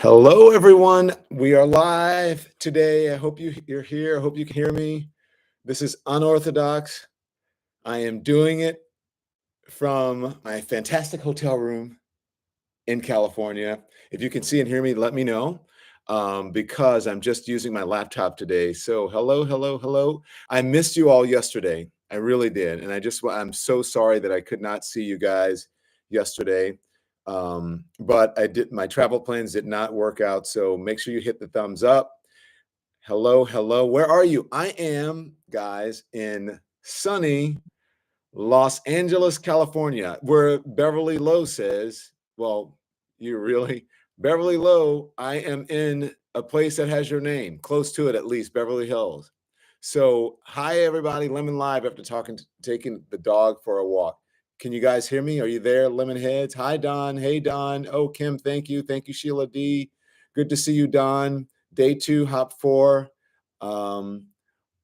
Hello, everyone. We are live today. I hope you're here. I hope you can hear me. This is unorthodox. I am doing it from my fantastic hotel room in California. If you can see and hear me, let me know because I'm just using my laptop today. So, hello, hello, hello. I missed you all yesterday. I really did. And I'm so sorry that I could not see you guys yesterday. But my travel plans did not work out. So, make sure you hit the thumbs up. Hello, hello. Where are you? I am, guys, in sunny Los Angeles, California, where Beverly Lowe says, well, you really, Beverly Lowe, I am in a place that has your name, close to it at least, Beverly Hills. So, hi, everybody, Lemon Live after taking the dog for a walk. Can you guys hear me? Are you there, Lemon Heads? Hi, Don. Hey, Don. Oh, Kim, thank you. Thank you, Sheila D. Good to see you, Don. Day 2, hop 4. On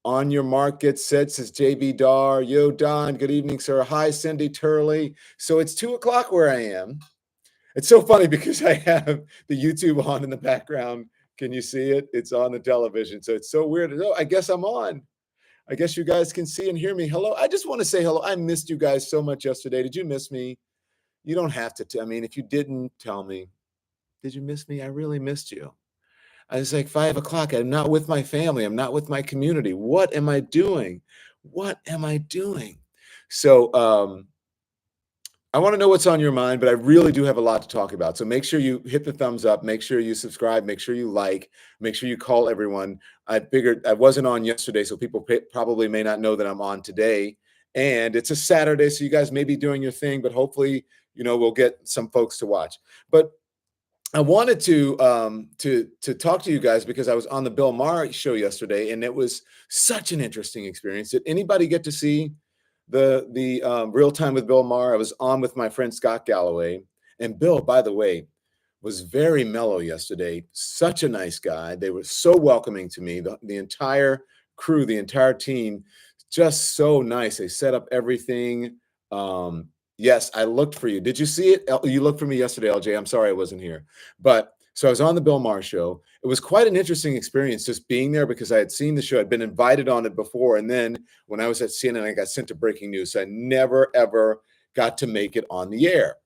your mark, get set, says JB Dar. Yo, Don, good evening, sir. Hi, Cindy Turley. So it's 2:00 where I am. It's so funny because I have the YouTube on in the background. Can you see it? It's on the television. So it's so weird. Oh, I guess I'm on. I guess you guys can see and hear me. Hello. I just want to say hello. I missed you guys so much yesterday. Did you miss me? You don't have to. I mean, if you didn't tell me, did you miss me? I really missed you. I was like 5:00. I'm not with my family. I'm not with my community. What am I doing? What am I doing? So I want to know what's on your mind, but I really do have a lot to talk about. So make sure you hit the thumbs up, make sure you subscribe, make sure you like, make sure you call everyone. I figured I wasn't on yesterday, so people probably may not know that I'm on today. And it's a Saturday, so you guys may be doing your thing, but hopefully, we'll get some folks to watch. But I wanted to talk to you guys because I was on the Bill Maher show yesterday, and it was such an interesting experience. Did anybody get to see the Real Time with Bill Maher? I was on with my friend Scott Galloway, and Bill, by the way, was very mellow yesterday. Such a nice guy. They were so welcoming to me. The entire crew, the entire team, just so nice. They set up everything. Yes, I looked for you. Did you see it? You looked for me yesterday, LJ. I'm sorry I wasn't here. But so I was on the Bill Maher show. It was quite an interesting experience just being there because I had seen the show. I'd been invited on it before. And then when I was at CNN, I got sent to breaking news. So I never, ever got to make it on the air.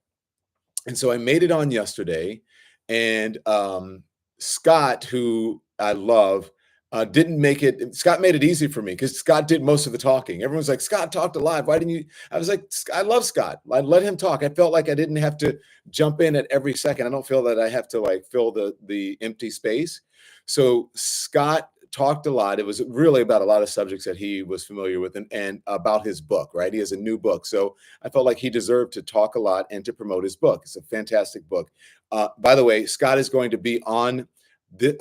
And so I made it on yesterday. And Scott, who I love, didn't make it. Scott made it easy for me because Scott did most of the talking. Everyone's like, Scott talked live. Why didn't you? I was like, I love Scott. I let him talk. I felt like I didn't have to jump in at every second. I don't feel that I have to like fill the empty space. So Scott talked a lot. It was really about a lot of subjects that he was familiar with and about his book, right? He has a new book. So I felt like he deserved to talk a lot and to promote his book. It's a fantastic book. By the way, Scott is going to be on the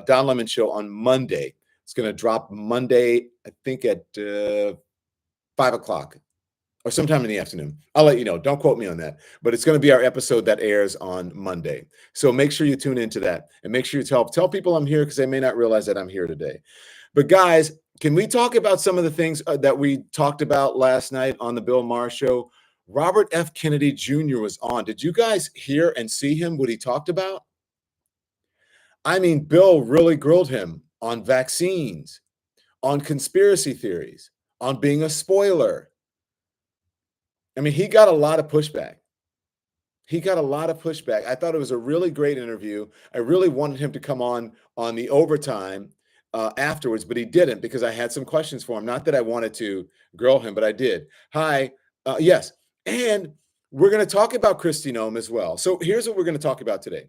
Don Lemon show on Monday. It's going to drop Monday, I think at 5:00 or sometime in the afternoon. I'll let you know. Don't quote me on that. But it's going to be our episode that airs on Monday. So make sure you tune into that and make sure you tell people I'm here because they may not realize that I'm here today. But guys, can we talk about some of the things that we talked about last night on the Bill Maher show? Robert F. Kennedy Jr. was on. Did you guys hear and see him, what he talked about? I mean, Bill really grilled him on vaccines, on conspiracy theories, on being a spoiler. I mean, he got a lot of pushback. I thought it was a really great interview. I really wanted him to come on the overtime afterwards, but he didn't because I had some questions for him. Not that I wanted to grill him, but I did. Hi. Yes. And we're going to talk about Kristi Noem as well. So here's what we're going to talk about today.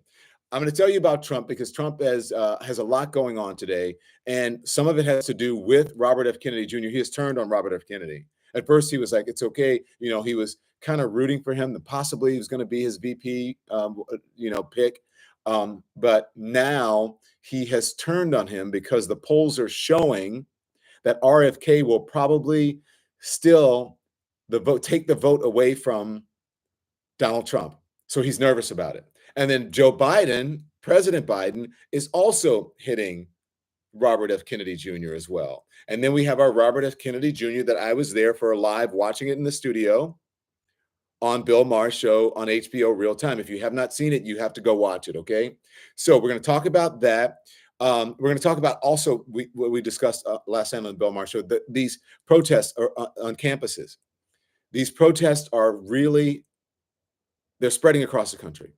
I'm going to tell you about Trump because Trump has a lot going on today, and some of it has to do with Robert F. Kennedy Jr. He has turned on Robert F. Kennedy. At first, he was like, "It's okay," he was kind of rooting for him that possibly he was going to be his VP, pick. But now he has turned on him because the polls are showing that RFK will probably still take the vote away from Donald Trump. So he's nervous about it. And then Joe Biden, President Biden, is also hitting Robert F. Kennedy Jr. as well. And then we have our Robert F. Kennedy Jr. that I was there for live watching it in the studio. on Bill Maher's show on HBO Real Time. If you have not seen it, you have to go watch it, okay? So we're going to talk about that. We're going to talk about also what we discussed last time on Bill Maher's show, these protests are, on campuses. These protests are really, they're spreading across the country,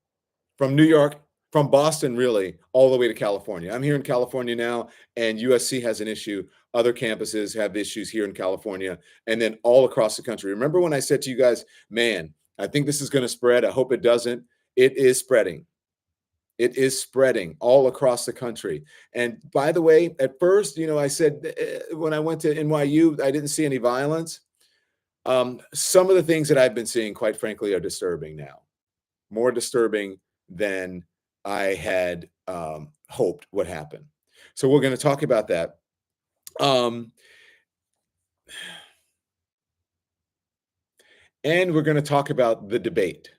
from New York, from Boston, really, all the way to California. I'm here in California now, and USC has an issue. Other campuses have issues here in California, and then all across the country. Remember when I said to you guys, man, I think this is going to spread. I hope it doesn't. It is spreading. It is spreading all across the country. And by the way, at first, I said when I went to NYU, I didn't see any violence. Some of the things that I've been seeing, quite frankly, are disturbing now, more disturbing than I had hoped would happen. So we're going to talk about that. And we're going to talk about the debate,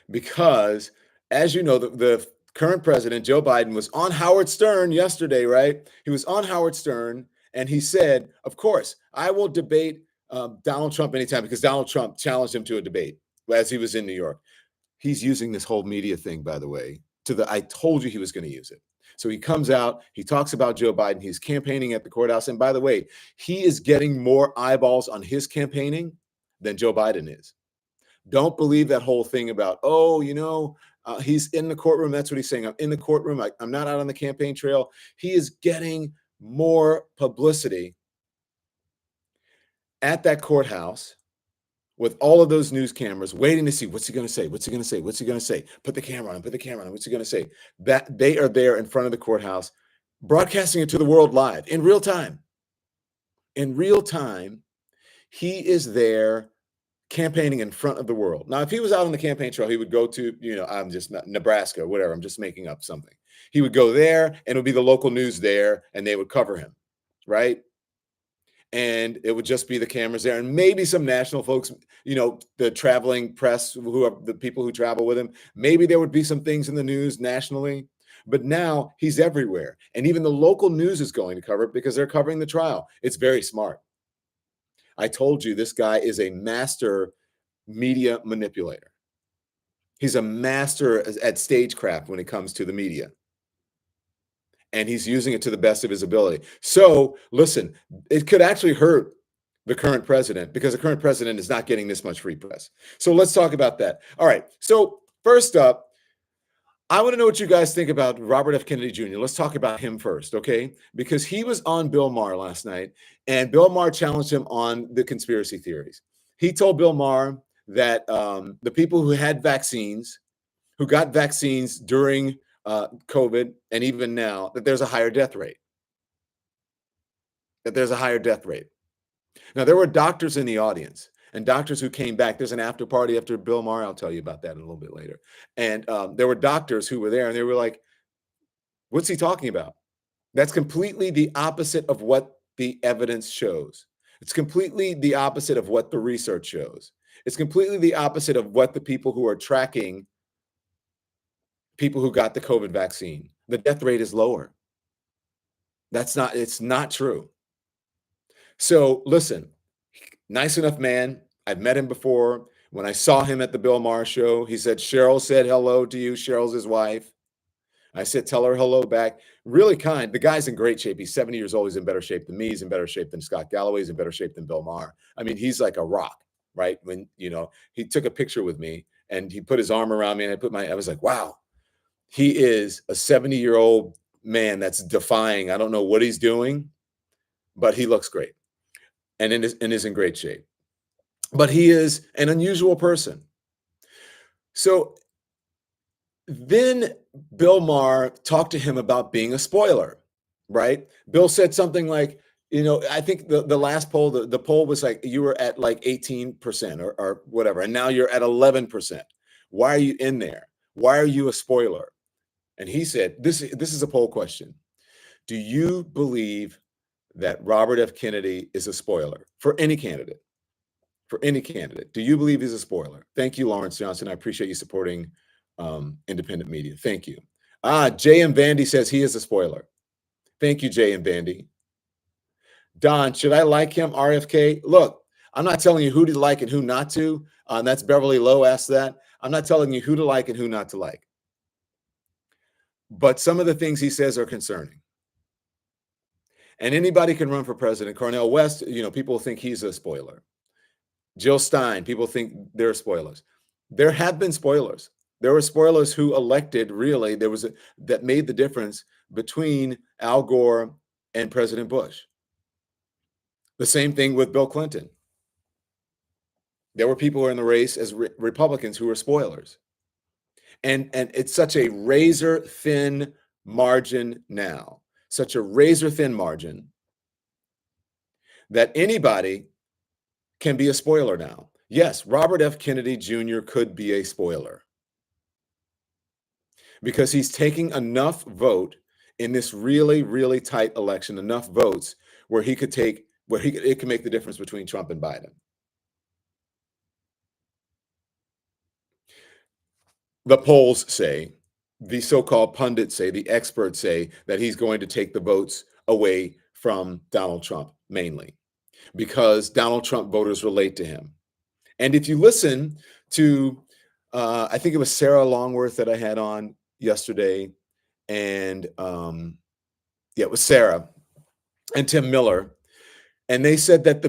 because, as you know, the current president, Joe Biden, was on Howard Stern yesterday, right? He was on Howard Stern, and he said, of course, I will debate Donald Trump anytime, because Donald Trump challenged him to a debate as he was in New York. He's using this whole media thing, by the way, I told you he was going to use it. So he comes out, he talks about Joe Biden, he's campaigning at the courthouse. And by the way, he is getting more eyeballs on his campaigning than Joe Biden is. Don't believe that whole thing about, he's in the courtroom. That's what he's saying. I'm in the courtroom. I'm not out on the campaign trail. He is getting more publicity at that courthouse with all of those news cameras waiting to see what's he going to say, what's he going to say, what's he going to say. Put the camera on, what's he going to say. That they are there in front of the courthouse, broadcasting it to the world live in real time. In real time, he is there campaigning in front of the world. Now, if he was out on the campaign trail, he would go to, I'm just not Nebraska, whatever. I'm just making up something. He would go there, and it would be the local news there, and they would cover him, right? And it would just be the cameras there, and maybe some national folks, the traveling press, who are the people who travel with him. Maybe there would be some things in the news nationally, but now he's everywhere. And even the local news is going to cover it because they're covering the trial. It's very smart. I told you, this guy is a master media manipulator. He's a master at stagecraft when it comes to the media. And he's using it to the best of his ability. So listen, it could actually hurt the current president, because the current president is not getting this much free press. So let's talk about that. All right. So first up, I want to know what you guys think about Robert F. Kennedy Jr. Let's talk about him first, okay? Because he was on Bill Maher last night, and Bill Maher challenged him on the conspiracy theories. He told Bill Maher that the people who had vaccines, who got vaccines during COVID and even now, that there's a higher death rate. Now, there were doctors in the audience, and doctors who came back. There's an after party after Bill Maher. I'll tell you about that in a little bit later. And there were doctors who were there, and they were like, what's he talking about? That's completely the opposite of what the evidence shows. It's completely the opposite of what the research shows. It's completely the opposite of what the people who are tracking people who got the COVID vaccine. The death rate is lower. It's not true. So listen, nice enough man. I've met him before. When I saw him at the Bill Maher show, he said, Cheryl said hello to you. Cheryl's his wife. I said, tell her hello back. Really kind. The guy's in great shape. He's 70 years old. He's in better shape than me. He's in better shape than Scott Galloway. He's in better shape than Bill Maher. I mean, he's like a rock, right? When, he took a picture with me and he put his arm around me, and I was like, wow, he is a 70-year-old man that's defying. I don't know what he's doing, but he looks great and is in great shape. But he is an unusual person. So then Bill Maher talked to him about being a spoiler, right? Bill said something like, I think the last poll, the poll was like, you were at like 18% or whatever, and now you're at 11%. Why are you in there? Why are you a spoiler? And he said, this is a poll question. Do you believe that Robert F. Kennedy is a spoiler for any candidate? For any candidate. Do you believe he's a spoiler? Thank you, Lawrence Johnson. I appreciate you supporting independent media. Thank you. J.M. Vandy says he is a spoiler. Thank you, J.M. Vandy. Don, should I like him, RFK? Look, I'm not telling you who to like and who not to. That's Beverly Lowe asked that. I'm not telling you who to like and who not to like. But some of the things he says are concerning. And anybody can run for president. Cornel West, people think he's a spoiler. Jill Stein, people think they're spoilers. There have been spoilers. There were spoilers who elected, really, that made the difference between Al Gore and President Bush. The same thing with Bill Clinton. There were people who were in the race as Republicans who were spoilers. And it's such a razor thin margin now, such a razor thin margin that anybody can be a spoiler now. Yes, Robert F. Kennedy Jr. could be a spoiler because he's taking enough vote in this really, really tight election, enough votes where it can make the difference between Trump and Biden. The polls say, the so-called pundits say, the experts say that he's going to take the votes away from Donald Trump, mainly because Donald Trump voters relate to him. And if you listen to, I think it was Sarah Longworth that I had on yesterday, and it was Sarah and Tim Miller, and they said that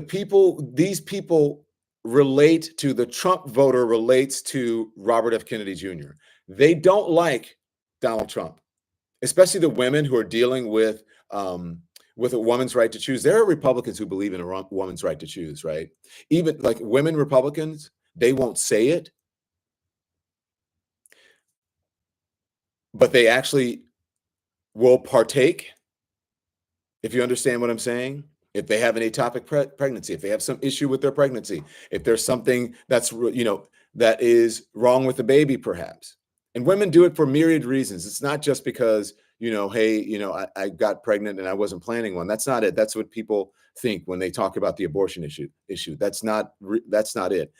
these people relate to the Trump voter relates to Robert F. Kennedy Jr. They don't like Donald Trump, especially the women who are dealing with a woman's right to choose. There are Republicans who believe in a woman's right to choose, right? Even like women Republicans, they won't say it, but they actually will partake, if you understand what I'm saying. If they have an ectopic pregnancy, if they have some issue with their pregnancy, if there's something that is wrong with the baby, perhaps. And women do it for myriad reasons. It's not just because, hey, I got pregnant and I wasn't planning one. That's not it. That's what people think when they talk about the abortion issue. That's not it.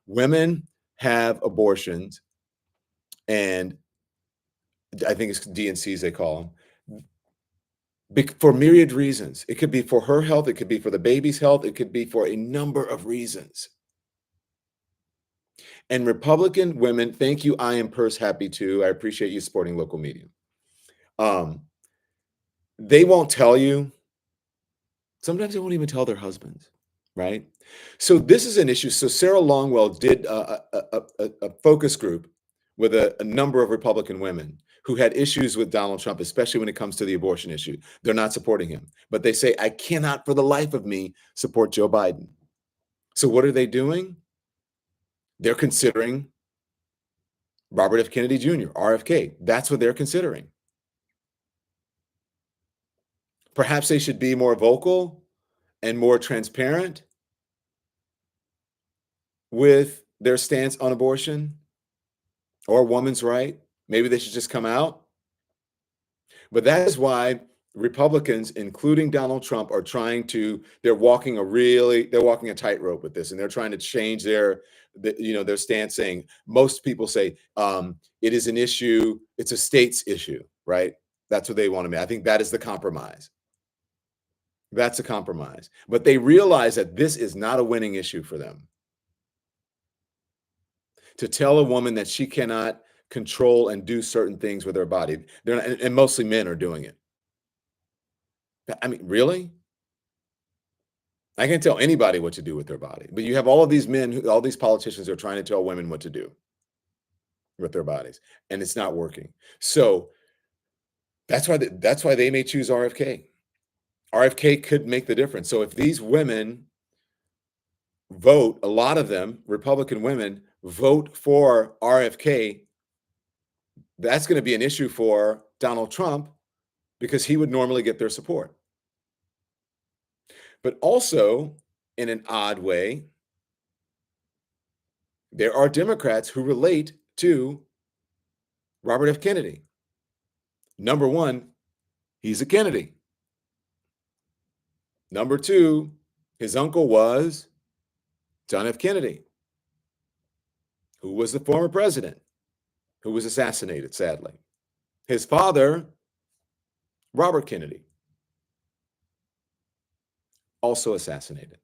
Women have abortions, and I think it's DNCs they call them, for myriad reasons. It could be for her health. It could be for the baby's health. It could be for a number of reasons. And Republican women, thank you. I am purse happy too. I appreciate you supporting local media. They won't tell you. Sometimes they won't even tell their husbands, right? So this is an issue. So Sarah Longwell did a focus group with a number of Republican women who had issues with Donald Trump, especially when it comes to the abortion issue. They're not supporting him, but they say, I cannot for the life of me support Joe Biden. So what are they doing? They're considering Robert F. Kennedy Jr., RFK. That's what they're considering. Perhaps they should be more vocal and more transparent with their stance on abortion or woman's right. Maybe they should just come out. But that is why Republicans, including Donald Trump, they're walking a tightrope with this, and they're trying to change their stance, saying, most people say it is an issue, it's a state's issue, right? That's what they want to make. I think that is the compromise. That's a compromise. But they realize that this is not a winning issue for them. To tell a woman that she cannot control and do certain things with her body, and mostly men are doing it. I mean, really? I can't tell anybody what to do with their body, but you have all of these men, all these politicians are trying to tell women what to do with their bodies, and it's not working. So that's why they may choose RFK. RFK could make the difference. So if these women vote, a lot of them, Republican women, vote for RFK, that's going to be an issue for Donald Trump because he would normally get their support. But also, in an odd way, there are Democrats who relate to Robert F. Kennedy. Number one, he's a Kennedy. Number two, his uncle was John F. Kennedy, who was the former president, who was assassinated, sadly. His father, Robert Kennedy, also assassinated.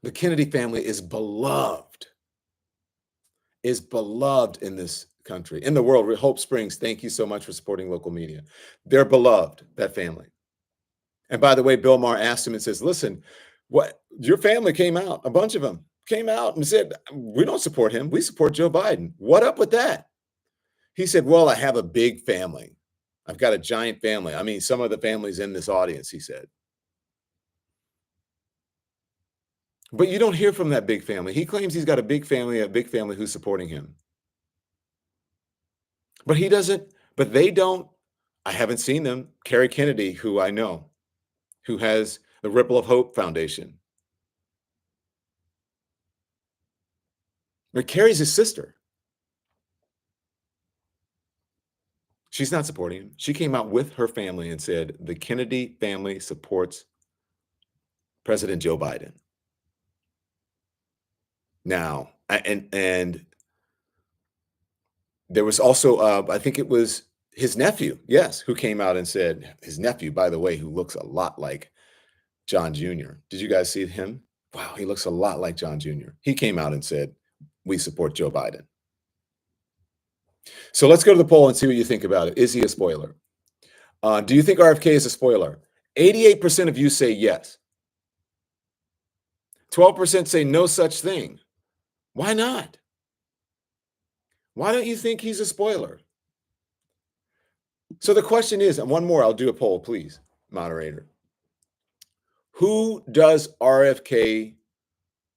The Kennedy family is beloved in this country, in the world. Hope Springs, thank you so much for supporting local media. They're beloved, that family. And by the way, Bill Maher asked him and says, listen, what your family came out, a bunch of them came out and said, we don't support him. We support Joe Biden. What up with that? He said, well, I have a big family. I've got a giant family. I mean, some of the families in this audience, he said. But you don't hear from that big family. He claims he's got a big family who's supporting him. But he doesn't, but they don't. I haven't seen them. Kerry Kennedy, who I know, who has the Ripple of Hope Foundation. But Kerry's his sister. She's not supporting him. She came out with her family and said, the Kennedy family supports President Joe Biden. Now, and there was also, I think it was his nephew, yes, who came out and said, his nephew, by the way, who looks a lot like John Jr. Did you guys see him? Wow, he looks a lot like John Jr. He came out and said, we support Joe Biden. So let's go to the poll and see what you think about it. Is he a spoiler? Do you think RFK is a spoiler? 88% of you say yes. 12% say no such thing. Why not? Why don't you think he's a spoiler? So the question is, and one more, I'll do a poll, please, moderator. Who does RFK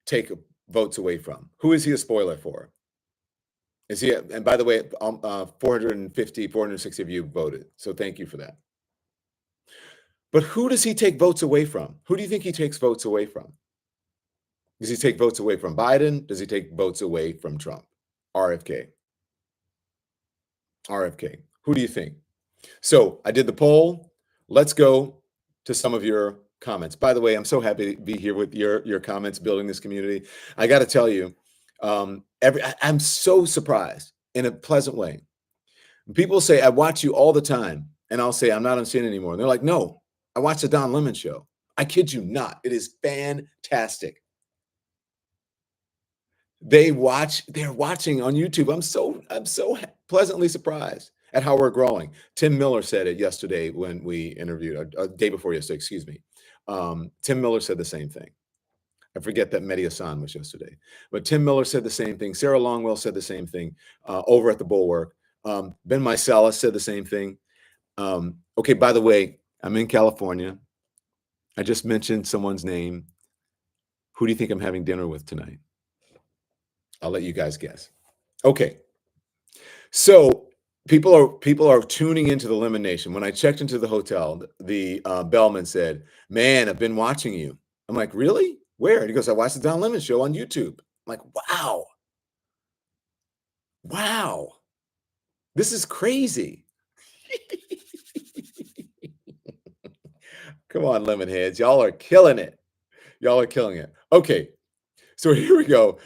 take votes away from? Who is he a spoiler for? Is he, and by the way, 450, 460 of you voted. So thank you for that. But who does he take votes away from? Who do you think he takes votes away from? Does he take votes away from Biden? Does he take votes away from Trump? RFK. RFK. Who do you think? So I did the poll. Let's go to some of your comments. By the way, I'm so happy to be here with your comments, building this community. I got to tell you, I'm so surprised in a pleasant way. People say, I watch you all the time. And I'll say, I'm not on CNN anymore. And they're like, no, I watch the Don Lemon show. I kid you not. It is fantastic. They're watching on YouTube. I'm so pleasantly surprised at how we're growing. Tim Miller said it yesterday when we interviewed, a day before yesterday, excuse me. Tim Miller said the same thing. I forget that Mehdi Hassan was yesterday, but Tim Miller said the same thing. Sarah Longwell said the same thing over at the Bulwark. Ben Meiselas said the same thing. Okay, by the way, I'm in California. I just mentioned someone's name. Who do you think I'm having dinner with tonight? I'll let you guys guess. Okay. So people are tuning into the Lemon Nation. When I checked into the hotel, the bellman said, man, I've been watching you. I'm like, really? Where? And he goes, I watched the Don Lemon show on YouTube. I'm like, wow. Wow. This is crazy. Come on, Lemonheads. Y'all are killing it. Y'all are killing it. Okay. So here we go.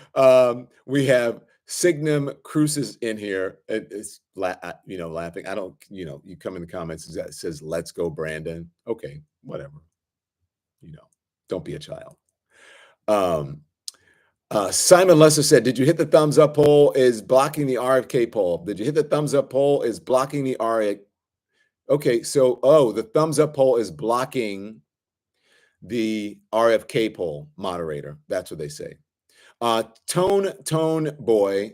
We have Signum Cruises in here. It's laughing. I don't, you come in the comments, it says, let's go, Brandon. Okay, whatever. Don't be a child. Simon Lesser said, did you hit the thumbs up poll is blocking the RFK poll? Did you hit the thumbs up poll is blocking the RFK? Okay, so, the thumbs up poll is blocking the RFK poll, moderator. That's what they say. Tone Tony Boy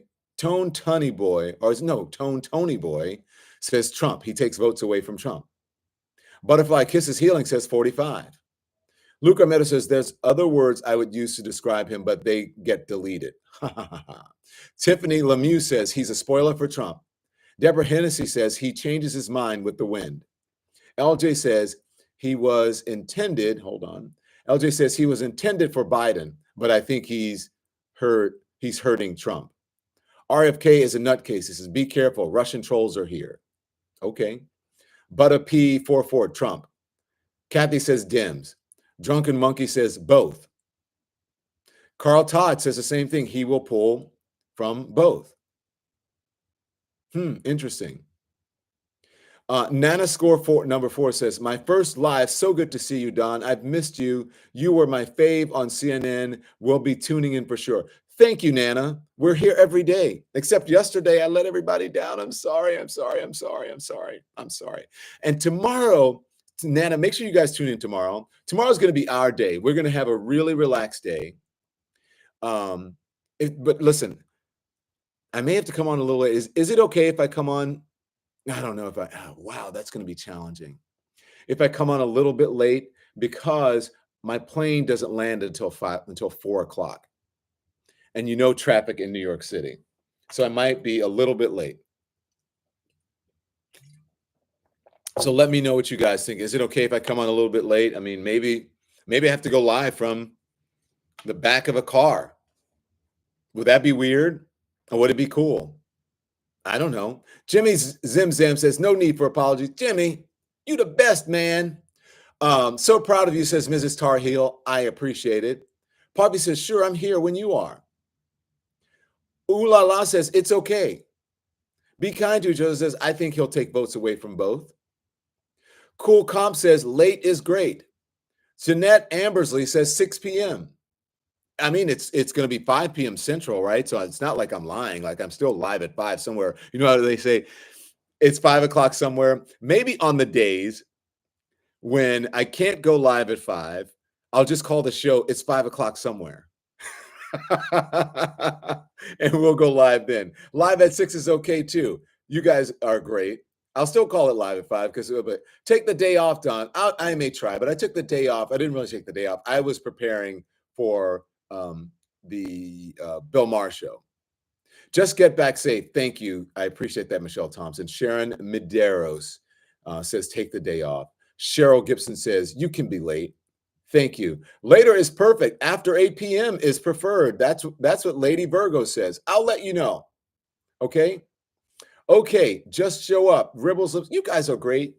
says Trump. He takes votes away from Trump. Butterfly Kisses Healing says 45. Luca Meadow says there's other words I would use to describe him, but they get deleted. Tiffany Lemieux says he's a spoiler for Trump. Deborah Hennessy says he changes his mind with the wind. LJ says he was intended, hold on. LJ says he was intended for Biden, but I think he's hurting Trump. RFK is a nutcase. He says, be careful. Russian trolls are here. Okay. Butta P44, Trump. Kathy says Dems. Drunken Monkey says both. Carl Todd says the same thing. He will pull from both. Interesting. Nana Score four, number 4 says, "My first live. So good to see you, Don. I've missed you. You were my fave on CNN. We'll be tuning in for sure." Thank you, Nana. We're here every day, except yesterday I let everybody down. I'm sorry. I'm sorry. I'm sorry. I'm sorry. I'm sorry. And tomorrow, Nana, make sure you guys tune in tomorrow. Tomorrow's going to be our day. We're going to have a really relaxed day. But listen, I may have to come on a little late. Is it okay if I come on? I don't know if wow, that's going to be challenging. If I come on a little bit late because my plane doesn't land until 4 o'clock, and traffic in New York City, so I might be a little bit late. So let me know what you guys think. Is it okay if I come on a little bit late? I mean, maybe I have to go live from the back of a car. Would that be weird, or would it be cool? I don't know. Jimmy Zim Zam says, "No need for apologies." Jimmy, you the best, man. So proud of you, says Mrs. Tar Heel. I appreciate it. Poppy says, "Sure, I'm here when you are." Ooh La La says, "It's okay. Be kind to each other," says, "I think he'll take votes away from both." Cool Comp says, "Late is great." Jeanette Ambersley says 6 p.m. I mean, it's going to be 5 p.m. Central, right? So it's not like I'm lying. Like I'm still live at 5 somewhere. You know how they say it's 5 o'clock somewhere? Maybe on the days when I can't go live at 5, I'll just call the show, "It's 5 o'clock somewhere." And we'll go live then. Live at 6 is okay too. You guys are great. I'll still call it live at 5 because but take the day off, Don. I may try, but I took the day off. I didn't really take the day off. I was preparing for the Bill Maher show. Just get back safe. Thank you. I appreciate that, Michelle Thompson. Sharon Medeiros says, "Take the day off." Cheryl Gibson says, "You can be late." Thank you. Later is perfect. After 8 p.m. is preferred. That's what Lady Virgo says. I'll let you know. Okay. Okay. Just show up. Ribbles. You guys are great.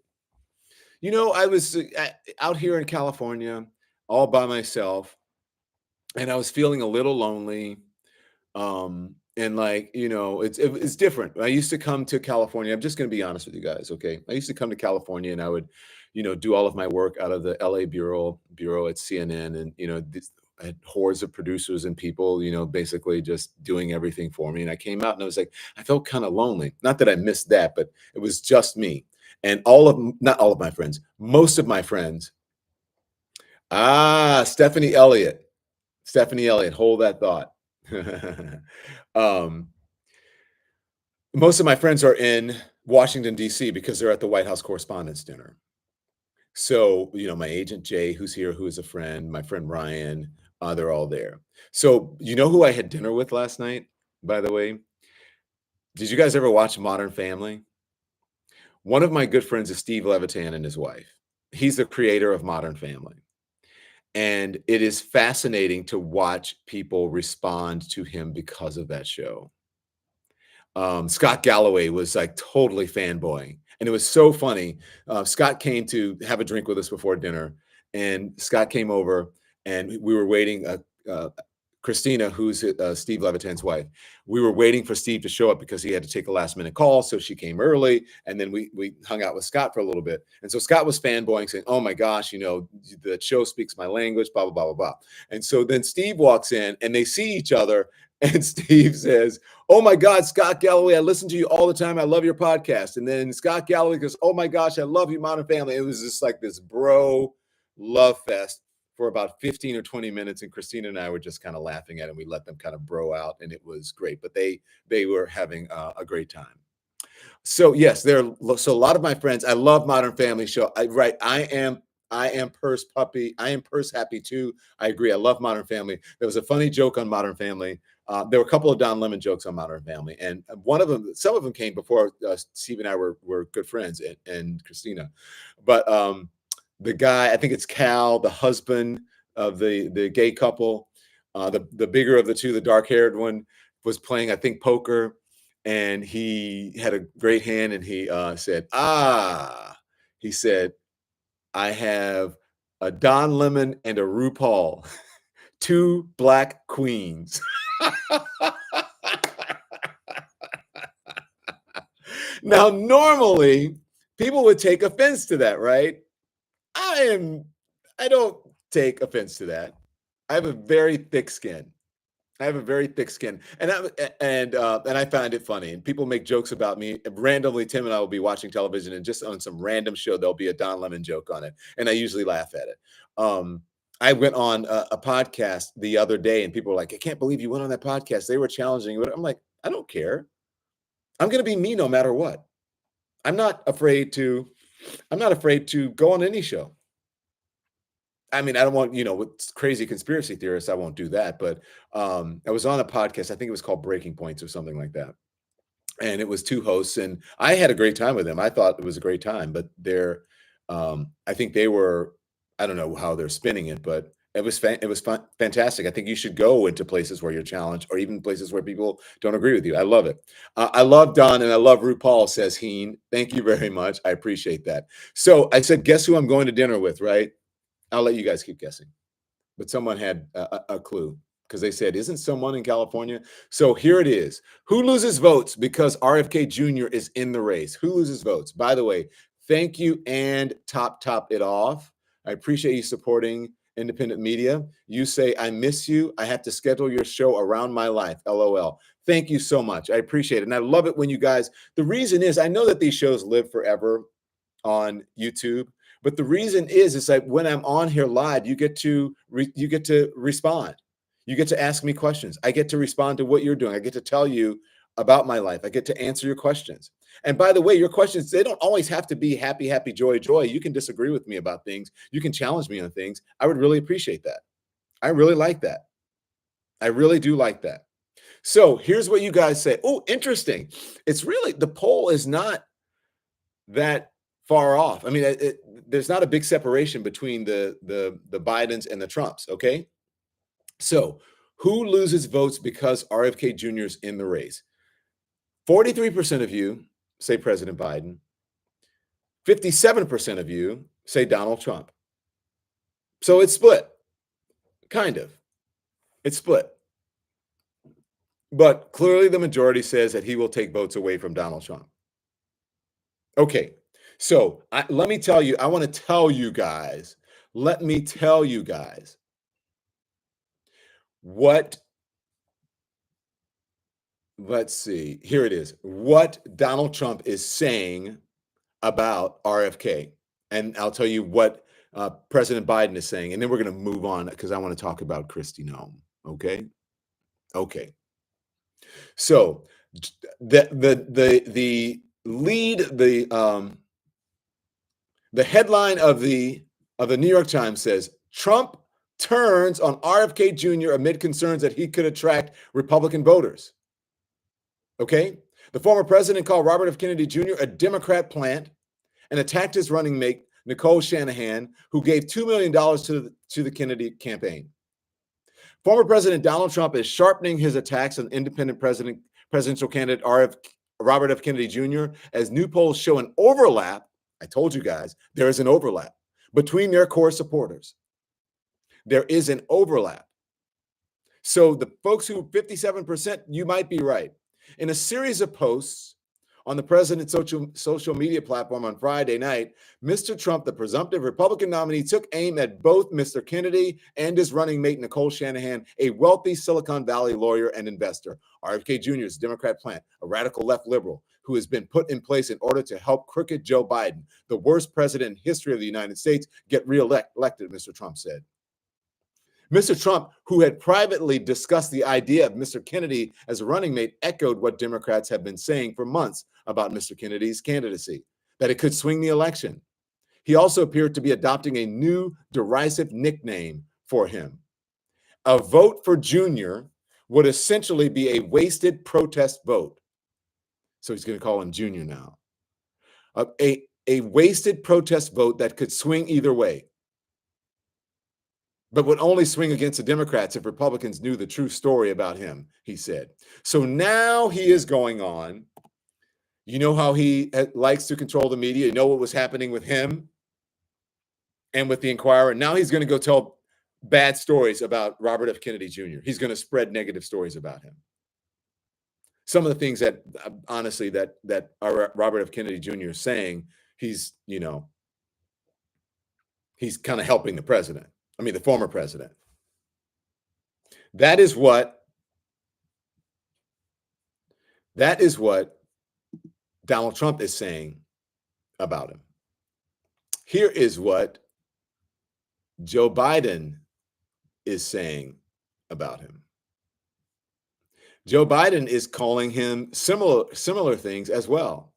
I was out here in California all by myself, and I was feeling a little lonely. And it's different. I used to come to California. I'm just going to be honest with you guys. Okay. I used to come to California and I would, do all of my work out of the LA bureau at CNN. And, I had hordes of producers and people, basically just doing everything for me. And I came out and I was like, I felt kind of lonely. Not that I missed that, but it was just me. And not all of my friends, most of my friends. Stephanie Elliott. Stephanie Elliott, hold that thought. um, Most of my friends are in Washington, D.C. because they're at the White House Correspondents' Dinner. So, my agent Jay, who's here, who is a friend, my friend Ryan, they're all there. So, you know who I had dinner with last night, by the way? Did you guys ever watch Modern Family? One of my good friends is Steve Levitan and his wife. He's the creator of Modern Family. And it is fascinating to watch people respond to him because of that show. Scott Galloway was like totally fanboying. And it was so funny. Scott came to have a drink with us before dinner. And Scott came over and we were waiting. Christina, who's Steve Levitan's wife, we were waiting for Steve to show up because he had to take a last minute call. So she came early. And then we hung out with Scott for a little bit. And so Scott was fanboying, saying, "Oh my gosh, the show speaks my language, blah, blah, blah, blah, blah." And so then Steve walks in and they see each other. And Steve says, "Oh my God, Scott Galloway, I listen to you all the time. I love your podcast." And then Scott Galloway goes, "Oh my gosh, I love you, Modern Family." It was just like this bro love fest for about 15 or 20 minutes. And Christina and I were just kind of laughing at it. And we let them kind of bro out and it was great, but they were having a great time. So yes, so a lot of my friends, I love Modern Family show. I am purse puppy. I am purse happy too. I agree. I love Modern Family. There was a funny joke on Modern Family. There were a couple of Don Lemon jokes on Modern Family, and some of them came before Steve and I were good friends, and Christina. But the guy, I think it's Cal, the husband of the gay couple, the bigger of the two, the dark haired one, was playing, I think, poker, and he had a great hand, and he said, he said, "I have a Don Lemon and a RuPaul, two black queens." Now, normally people would take offense to that, right? I don't take offense to that. I have a very thick skin. I have a very thick skin, and I find it funny. And people make jokes about me randomly. Tim and I will be watching television, and just on some random show, there'll be a Don Lemon joke on it, and I usually laugh at it. Um, I went on a podcast the other day, and people were like, "I can't believe you went on that podcast. They were challenging you." I'm like, I don't care. I'm going to be me no matter what. I'm not afraid to. I'm not afraid to go on any show. I mean, I don't want, with crazy conspiracy theorists, I won't do that. But I was on a podcast, I think it was called Breaking Points or something like that. And it was two hosts, and I had a great time with them. I thought it was a great time, but I think they were, I don't know how they're spinning it, but it was fantastic. I think you should go into places where you're challenged, or even places where people don't agree with you. I love it. I love Don and I love RuPaul, says Heen. Thank you very much. I appreciate that. So I said, guess who I'm going to dinner with, right? I'll let you guys keep guessing. But someone had a clue, because they said, isn't someone in California? So here it is. Who loses votes because RFK Jr. is in the race? Who loses votes? By the way, thank you, and top it off. I appreciate you supporting independent media. You say, I miss you. I have to schedule your show around my life. LOL. Thank you so much. I appreciate it. And I love it when you guys, the reason is I know that these shows live forever on YouTube. But the reason is like when I'm on here live, you get to respond. You get to ask me questions. I get to respond to what you're doing. I get to tell you about my life. I get to answer your questions. And by the way, your questions, they don't always have to be happy, happy, joy, joy. You can disagree with me about things. You can challenge me on things. I would really appreciate that. I really like that. I really do like that. So here's what you guys say. Oh, interesting. It's really, the poll is not that far off. I mean, there's not a big separation between the Bidens and the Trumps. Okay, so who loses votes because RFK Jr. is in the race? 43% of you say President Biden. 57% of you say Donald Trump. So it's split, kind of. It's split. But clearly the majority says that he will take votes away from Donald Trump. Okay, so let me tell you, I want to tell you guys, let me tell you guys what, let's see, here it is, what Donald Trump is saying about RFK. And I'll tell you what President Biden is saying, and then we're going to move on because I want to talk about Kristi Noem. Okay. Okay. So the lead, the headline of the New York Times says, Trump turns on RFK Jr. amid concerns that he could attract Republican voters. Okay? The former president called Robert F. Kennedy Jr. a Democrat plant and attacked his running mate, Nicole Shanahan, who gave $2 million to the Kennedy campaign. Former President Donald Trump is sharpening his attacks on independent presidential candidate Robert F. Kennedy Jr. as new polls show an overlap. I told you guys, there is an overlap between their core supporters. There is an overlap. So the folks who 57%, you might be right. In a series of posts on the president's social media platform on Friday night, Mr. Trump, the presumptive Republican nominee, took aim at both Mr. Kennedy and his running mate, Nicole Shanahan, a wealthy Silicon Valley lawyer and investor. RFK Jr. is a Democrat plant, a radical left liberal who has been put in place in order to help crooked Joe Biden, the worst president in history of the United States, get reelected, Mr. Trump said. Mr. Trump, who had privately discussed the idea of Mr. Kennedy as a running mate, echoed what Democrats have been saying for months about Mr. Kennedy's candidacy, that it could swing the election. He also appeared to be adopting a new derisive nickname for him. A vote for Junior would essentially be a wasted protest vote. So he's going to call him Junior now. A wasted protest vote that could swing either way, but would only swing against the Democrats if Republicans knew the true story about him, he said. So now he is going on. You know how he likes to control the media. You know what was happening with him and with the Inquirer. Now he's going to go tell bad stories about Robert F. Kennedy Jr. He's going to spread negative stories about him. Some of the things that, honestly, that Robert F. Kennedy Jr. is saying, he's, he's kind of helping the president. I mean, the former president. That is what Donald Trump is saying about him. Here is what Joe Biden is saying about him. Joe Biden is calling him similar things as well,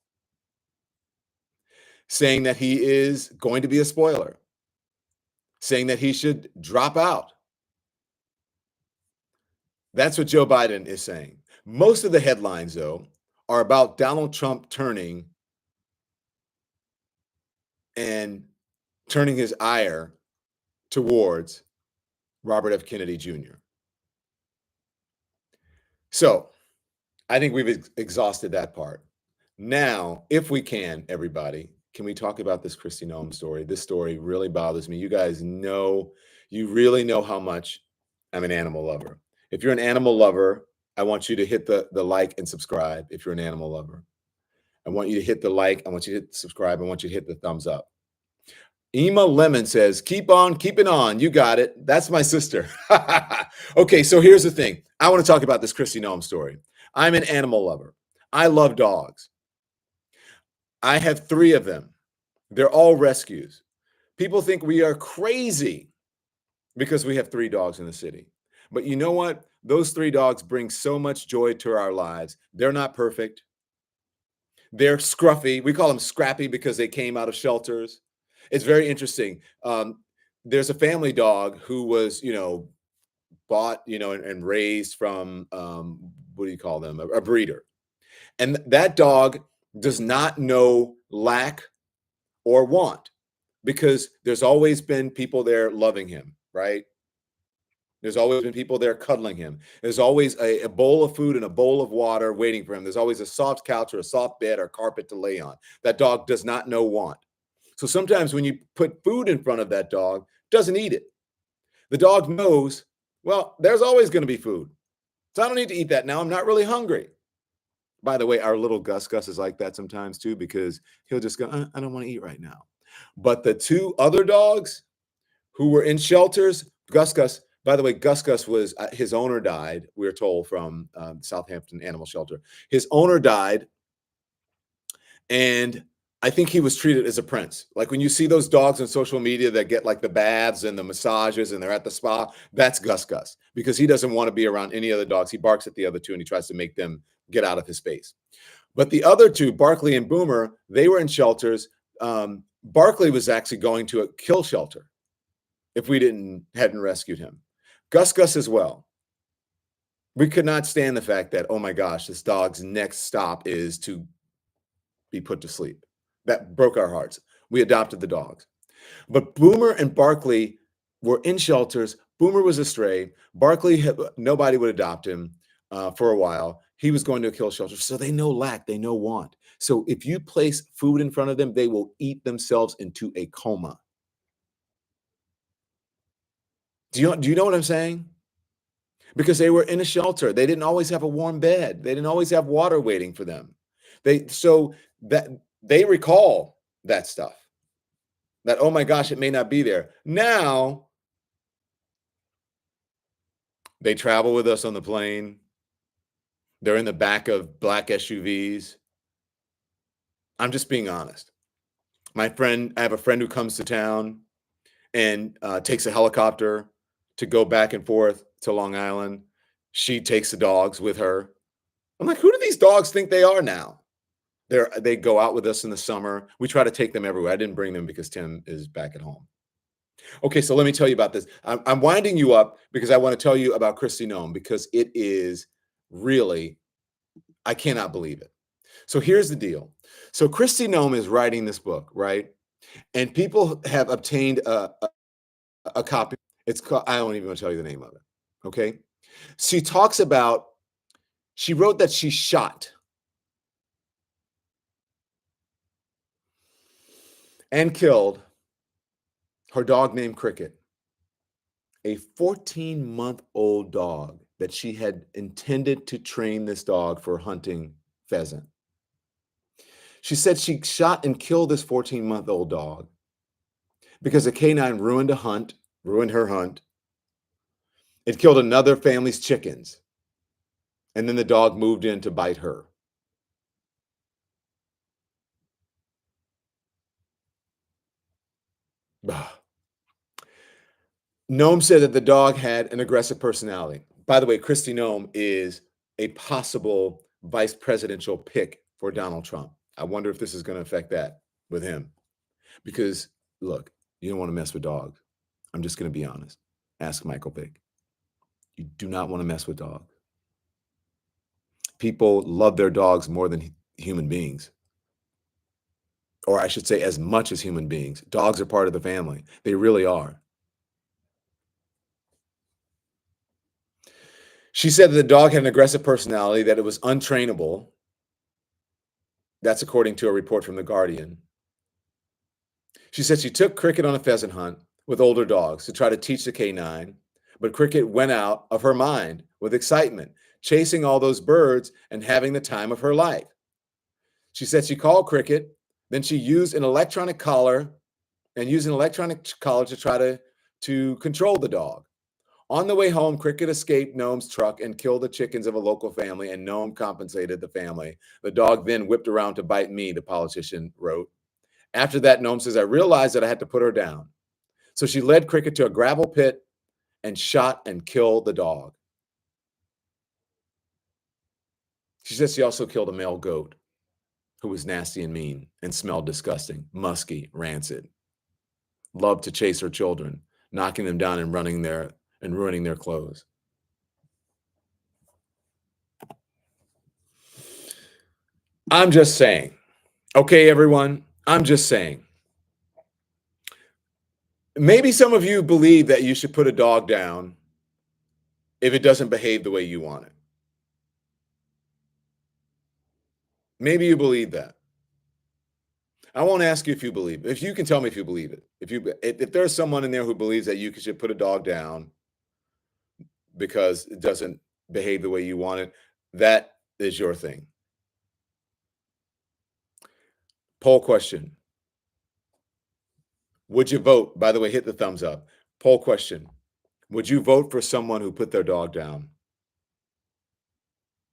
saying that he is going to be a spoiler, saying that he should drop out. That's what Joe Biden is saying. Most of the headlines, though, are about Donald Trump turning his ire towards Robert F. Kennedy Jr. So I think we've exhausted that part. Now, if we can, everybody, can we talk about this Kristi Noem story? This story really bothers me. You guys know, you really know how much I'm an animal lover. If you're an animal lover, I want you to hit the like and subscribe. If you're an animal lover, I want you to hit the like. I want you to hit subscribe. I want you to hit the thumbs up. Ema Lemon says, keep on keeping on. You got it. That's my sister. Okay, so here's the thing. I want to talk about this Kristi Noem story. I'm an animal lover. I love dogs. I have 3 of them. They're all rescues. People think we are crazy because we have 3 dogs in the city. But you know what? Those 3 dogs bring so much joy to our lives. They're not perfect. They're scruffy. We call them scrappy because they came out of shelters. It's very interesting. There's a family dog who was, bought, and raised from, what do you call them? A breeder. And that dog does not know lack or want because there's always been people there loving him, right? There's always been people there cuddling him. There's always a bowl of food and a bowl of water waiting for him. There's always a soft couch or a soft bed or carpet to lay on. That dog does not know want. So sometimes when you put food in front of that dog, doesn't eat it. The dog knows, well, there's always going to be food. So I don't need to eat that now. I'm not really hungry. By the way, our little Gus is like that sometimes too, because he'll just go, I don't want to eat right now. But the 2 other dogs who were in shelters, Gus, by the way, Gus was, his owner died, we were told from Southampton Animal Shelter. His owner died, and I think he was treated as a prince. Like when you see those dogs on social media that get like the baths and the massages and they're at the spa, that's Gus, because he doesn't want to be around any other dogs. He barks at the other 2 and he tries to make them get out of his space. But the other 2, Barkley and Boomer, they were in shelters. Barkley was actually going to a kill shelter if we hadn't rescued him. Gus as well. We could not stand the fact that, oh my gosh, this dog's next stop is to be put to sleep. That broke our hearts. We adopted the dogs. But Boomer and Barkley were in shelters. Boomer was a stray. Barkley, nobody would adopt him for a while. He was going to a kill shelter. So they know lack, they know want. So if you place food in front of them, they will eat themselves into a coma. Do you know what I'm saying? Because they were in a shelter. They didn't always have a warm bed. They didn't always have water waiting for them. So that they recall that stuff. That, oh my gosh, it may not be there. Now they travel with us on the plane. They're in the back of black SUVs. I'm just being honest. I have a friend who comes to town and takes a helicopter to go back and forth to Long Island. She takes the dogs with her. I'm like, who do these dogs think they are now? They go out with us in the summer. We try to take them everywhere. I didn't bring them because Tim is back at home. Okay, so let me tell you about this. I'm winding you up because I want to tell you about Kristi Noem because it is really, I cannot believe it. So here's the deal. So Kristi Noem is writing this book, right? And people have obtained a copy. It's called, I don't even want to tell you the name of it. Okay. She wrote that she shot and killed her dog named Cricket, a 14-month-old dog that she had intended to train this dog for hunting pheasant. She said she shot and killed this 14-month-old dog because a canine ruined her hunt. It killed another family's chickens. And then the dog moved in to bite her. Noem said that the dog had an aggressive personality. By the way, Kristi Noem is a possible vice presidential pick for Donald Trump. I wonder if this is going to affect that with him. Because, look, you don't want to mess with dogs. I'm just going to be honest. Ask Michael Vick. You do not want to mess with dogs. People love their dogs more than human beings. Or I should say, as much as human beings. Dogs are part of the family. They really are. She said that the dog had an aggressive personality, that it was untrainable. That's according to a report from The Guardian. She said she took Cricket on a pheasant hunt with older dogs to try to teach the canine, but Cricket went out of her mind with excitement, chasing all those birds and having the time of her life. She said she called Cricket, then she used an electronic collar to try to control the dog. On the way home, Cricket escaped Noem's truck and killed the chickens of a local family, and Noem compensated the family. The dog then whipped around to bite me, the politician wrote. After that, Noem says, I realized that I had to put her down. So she led Cricket to a gravel pit and shot and killed the dog. She says she also killed a male goat who was nasty and mean and smelled disgusting, musky, rancid. Loved to chase her children, knocking them down and ruining their clothes. I'm just saying. Okay, everyone, I'm just saying. Maybe some of you believe that you should put a dog down if it doesn't behave the way you want it. Maybe you believe that. I won't ask you if you believe it. If you can tell me if you believe it. If there's someone in there who believes that you should put a dog down because it doesn't behave the way you want it, that is your thing. Poll question. Would you vote? By the way, hit the thumbs up. Poll question. Would you vote for someone who put their dog down?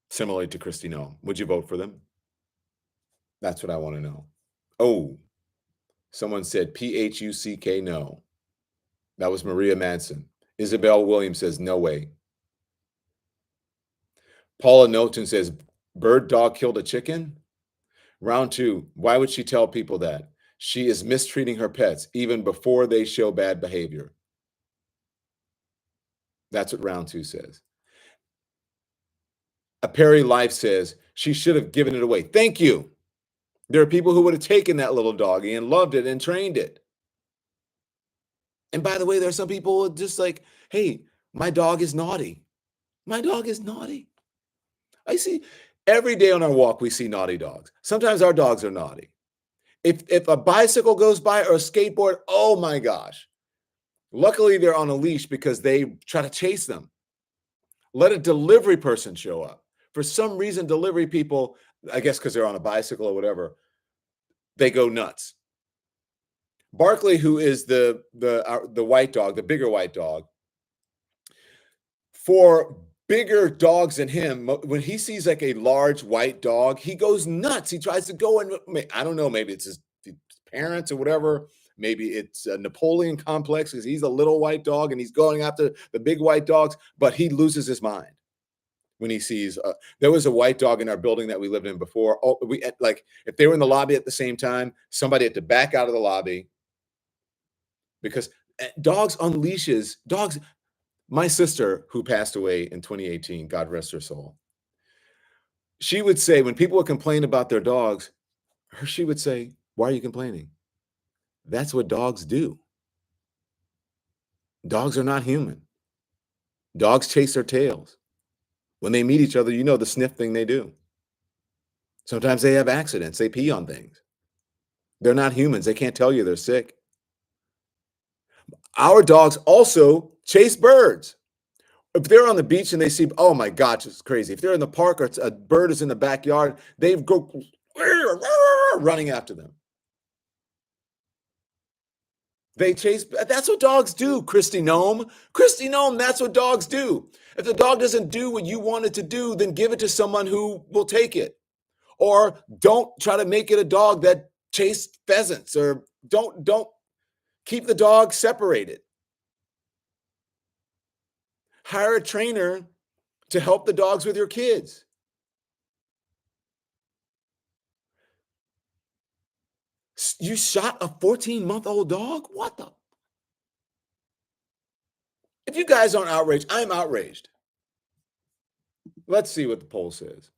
Similarly to Kristi Noem. Would you vote for them? That's what I want to know. Oh, someone said PHUCK no. That was Maria Manson. Isabel Williams says no way. Paula Knowlton says bird dog killed a chicken. Round 2. Why would she tell people that? She is mistreating her pets even before they show bad behavior. That's what round 2 says. A Perry Life says she should have given it away. Thank you. There are people who would have taken that little doggy and loved it and trained it. And by the way, there are some people just like, hey, my dog is naughty. My dog is naughty. I see every day on our walk, we see naughty dogs. Sometimes our dogs are naughty. If a bicycle goes by or a skateboard, oh my gosh. Luckily, they're on a leash because they try to chase them. Let a delivery person show up. For some reason, delivery people, I guess because they're on a bicycle or whatever, they go nuts. Barkley, who is the white dog, the bigger white dog, for bigger dogs than him, when he sees like a large white dog, he goes nuts. He tries to go and, I don't know, maybe it's his parents or whatever. Maybe it's a Napoleon complex because he's a little white dog and he's going after the big white dogs, but he loses his mind when he sees, there was a white dog in our building that we lived in before. Oh, if they were in the lobby at the same time, somebody had to back out of the lobby because dogs on leashes, dogs. My sister, who passed away in 2018, God rest her soul, she would say, when people would complain about their dogs, she would say, why are you complaining? That's what dogs do. Dogs are not human. Dogs chase their tails. When they meet each other, you know the sniff thing they do. Sometimes they have accidents. They pee on things. They're not humans. They can't tell you they're sick. Our dogs also chase birds. If they're on the beach and they see, oh my gosh, it's crazy. If they're in the park or a bird is in the backyard, they go running after them. They chase. That's what dogs do, Kristi Noem. Kristi Noem, that's what dogs do. If the dog doesn't do what you want it to do, then give it to someone who will take it. Or don't try to make it a dog that chased pheasants, or don't keep the dog separated. Hire a trainer to help the dogs with your kids. You shot a 14-month-old dog? What the? If you guys aren't outraged, I'm outraged. Let's see what the poll says.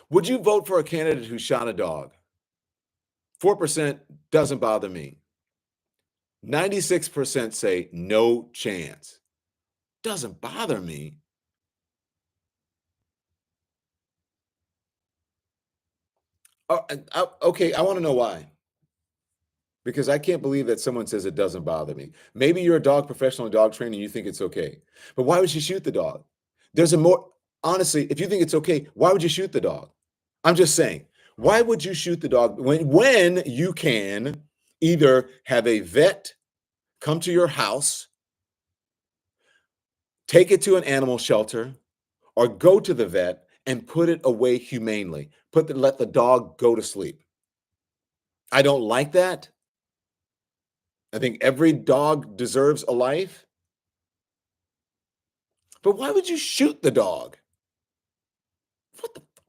Would you vote for a candidate who shot a dog? 4% doesn't bother me. 96% say no chance. Doesn't bother me. Okay, I want to know why. Because I can't believe that someone says it doesn't bother me. Maybe you're a dog professional, dog trainer, and you think it's okay. But why would she shoot the dog? There's a more, honestly, if you think it's okay, why would you shoot the dog? I'm just saying, why would you shoot the dog when you can either have a vet come to your house, take it to an animal shelter, or go to the vet and put it away humanely. Let the dog go to sleep. I don't like that. I think every dog deserves a life. But why would you shoot the dog?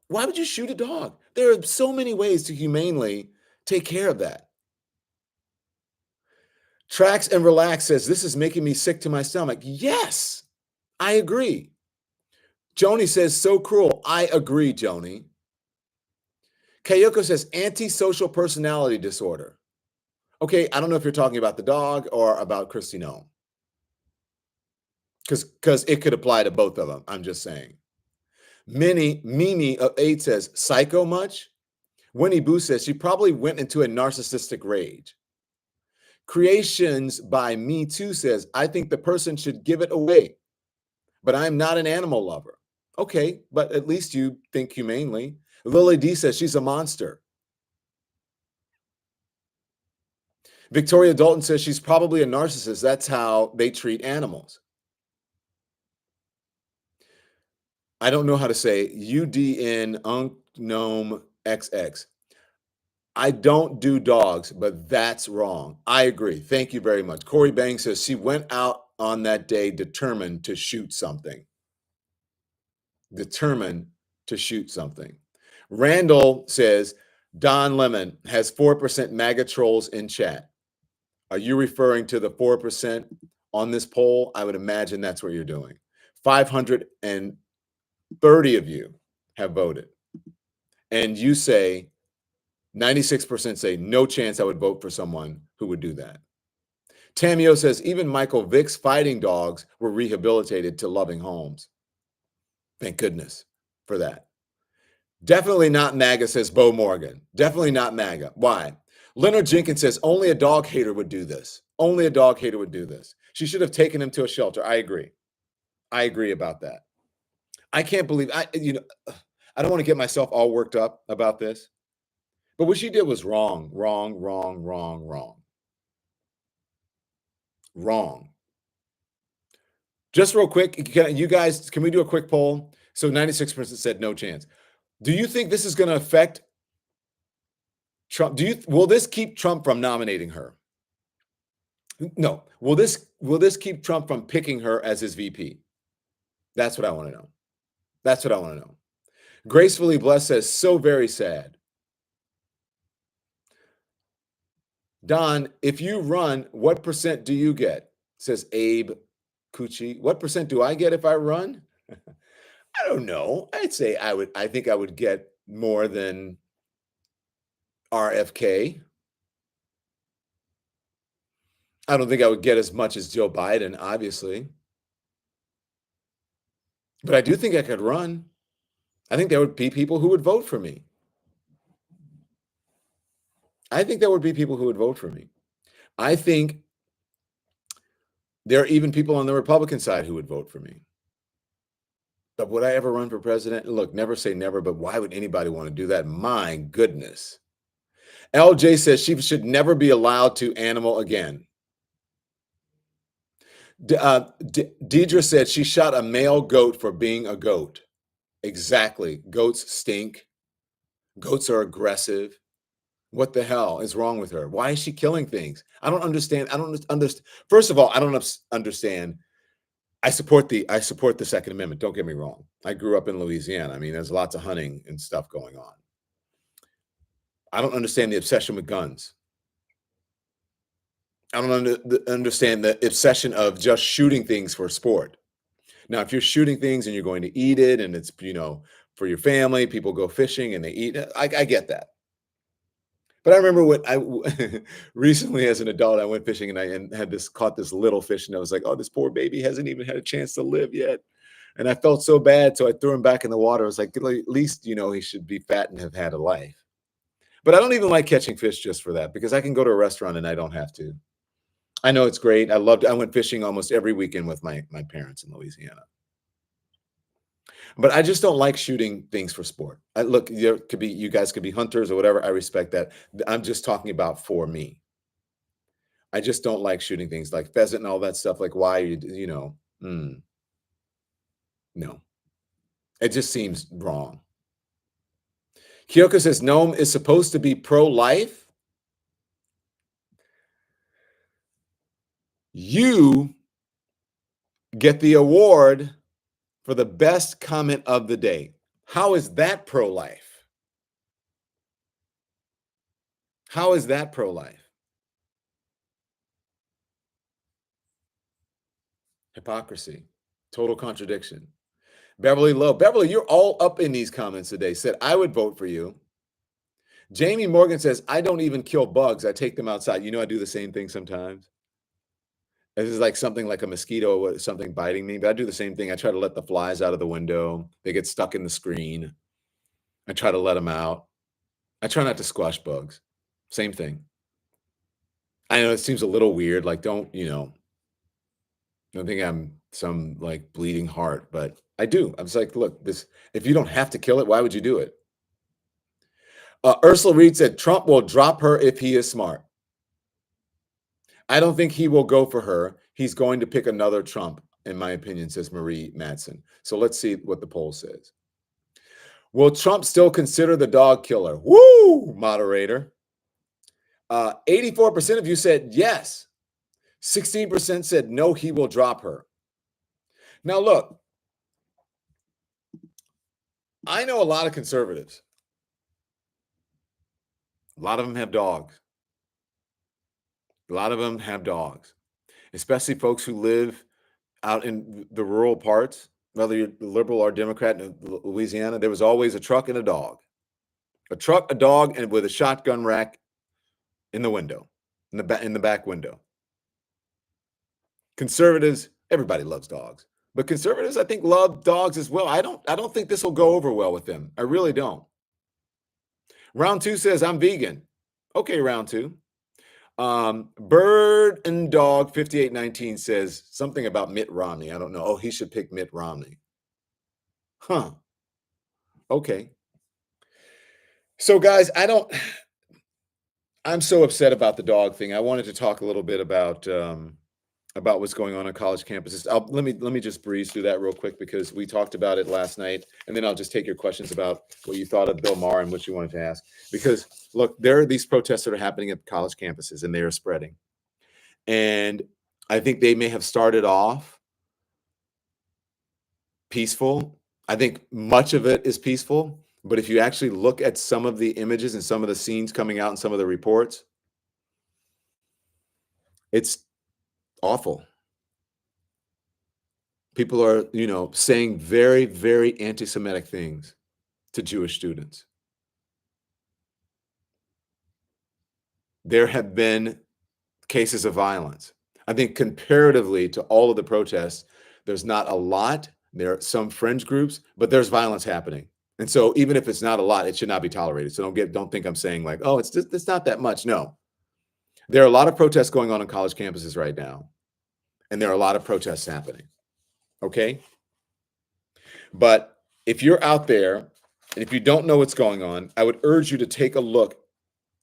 Why would you shoot a dog? There are so many ways to humanely take care of that. Tracks and Relax says, this is making me sick to my stomach. Yes, I agree. Joni says, so cruel. I agree, Joni. Kayoko says, antisocial personality disorder. Okay, I don't know if you're talking about the dog or about Kristi Noem. Because it could apply to both of them. I'm just saying. Mimi of 8 says, psycho much? Winnie Boo says, she probably went into a narcissistic rage. Creations by Me Too says, I think the person should give it away, but I'm not an animal lover. Okay, but at least you think humanely. Lily D says, she's a monster. Victoria Dalton says, she's probably a narcissist. That's how they treat animals. I don't know how to say UDN Gnome XX. I don't do dogs, but that's wrong. I agree. Thank you very much. Corey Bang says she went out on that day determined to shoot something. Determined to shoot something. Randall says Don Lemon has 4% MAGA trolls in chat. Are you referring to the 4% on this poll? I would imagine that's what you're doing. 530 of you have voted. And you say 96% say no chance I would vote for someone who would do that. Tamio says even Michael Vick's fighting dogs were rehabilitated to loving homes. Thank goodness for that. Definitely not MAGA, says Bo Morgan. Definitely not MAGA. Why? Leonard Jenkins says only a dog hater would do this. Only a dog hater would do this. She should have taken him to a shelter. I agree. I agree about that. I can't believe I don't want to get myself all worked up about this. But what she did was wrong, wrong, wrong, wrong, wrong. Wrong. Just real quick, can we do a quick poll? So 96% said no chance. Do you think this is going to affect Trump? Will this keep Trump from nominating her? No. Will this keep Trump from picking her as his VP? That's what I want to know. That's what I want to know. Gracefully Blessed says, so very sad. Don, if you run, what percent do you get? Says Abe Cucci. What percent do I get if I run? I don't know. I'd say I think I would get more than RFK. I don't think I would get as much as Joe Biden, obviously. But I do think I could run. I think there would be people who would vote for me. I think there would be people who would vote for me. I think there are even people on the Republican side who would vote for me. But would I ever run for president? Look, never say never, but why would anybody want to do that? My goodness. LJ says she should never be allowed to animal again. Deidre said she shot a male goat for being a goat. Exactly. Goats stink. Goats are aggressive. What the hell is wrong with her? Why is she killing things? I don't understand. I don't understand. First of all, I don't understand. I support the Second Amendment. Don't get me wrong. I grew up in Louisiana. I mean, there's lots of hunting and stuff going on. I don't understand the obsession with guns. I don't understand the obsession of just shooting things for sport. Now, if you're shooting things and you're going to eat it, and it's for your family, people go fishing and they eat it. I get that. But I remember when I recently, as an adult, I went fishing and I had caught this little fish, and I was like, "Oh, this poor baby hasn't even had a chance to live yet." And I felt so bad, so I threw him back in the water. I was like, "At least he should be fat and have had a life." But I don't even like catching fish just for that, because I can go to a restaurant and I don't have to. I know it's great. I went fishing almost every weekend with my parents in Louisiana. But I just don't like shooting things for sport. Look, you guys could be hunters or whatever. I respect that. I'm just talking about for me. I just don't like shooting things like pheasant and all that stuff. Like, why no, it just seems wrong. Kyoko says Noem is supposed to be pro-life. You get the award for the best comment of the day. How is that pro-life? How is that pro-life? Hypocrisy. Total contradiction. Beverly Lowe. Beverly, you're all up in these comments today. Said, I would vote for you. Jamie Morgan says, I don't even kill bugs. I take them outside. I do the same thing sometimes. This is like something like a mosquito or something biting me, but I do the same thing. I try to let the flies out of the window. They get stuck in the screen. I try to let them out. I try not to squash bugs. Same thing. I know it seems a little weird. Like, don't think I'm some like bleeding heart, but I do. I'm just like, look, if you don't have to kill it, why would you do it? Ursula Reed said Trump will drop her if he is smart. I don't think he will go for her. He's going to pick another Trump, in my opinion, says Marie Madsen. So let's see what the poll says. Will Trump still consider the dog killer? Woo, moderator. 84% of you said yes. 16% said no, he will drop her. Now, look, I know a lot of conservatives. A lot of them have dogs. A lot of them have dogs, especially folks who live out in the rural parts, whether you're liberal or Democrat in Louisiana. There was always a truck and a dog. A truck, a dog, and with a shotgun rack in the window, in the back window. Conservatives, everybody loves dogs, but conservatives, I think, love dogs as well. I don't think this will go over well with them. I really don't. Round two says I'm vegan. Okay, round two. Bird and Dog 5819 says something about Mitt Romney. I don't know. Oh, he should pick Mitt Romney. Huh. Okay. So, guys, I'm so upset about the dog thing. I wanted to talk a little bit about what's going on college campuses. Let me just breeze through that real quick, because we talked about it last night, and then I'll just take your questions about what you thought of Bill Maher and what you wanted to ask. Because look, there are these protests that are happening at college campuses, and they are spreading. And I think they may have started off peaceful. I think much of it is peaceful, but if you actually look at some of the images and some of the scenes coming out in some of the reports, it's awful. People are, saying very, very anti-Semitic things to Jewish students. There have been cases of violence. I think comparatively to all of the protests, there's not a lot. There are some fringe groups, but there's violence happening. And so even if it's not a lot, it should not be tolerated. So don't think I'm saying like, oh, it's not that much. No. There are a lot of protests going on college campuses right now, and there are a lot of protests happening. Okay? But if you're out there and if you don't know what's going on, I would urge you to take a look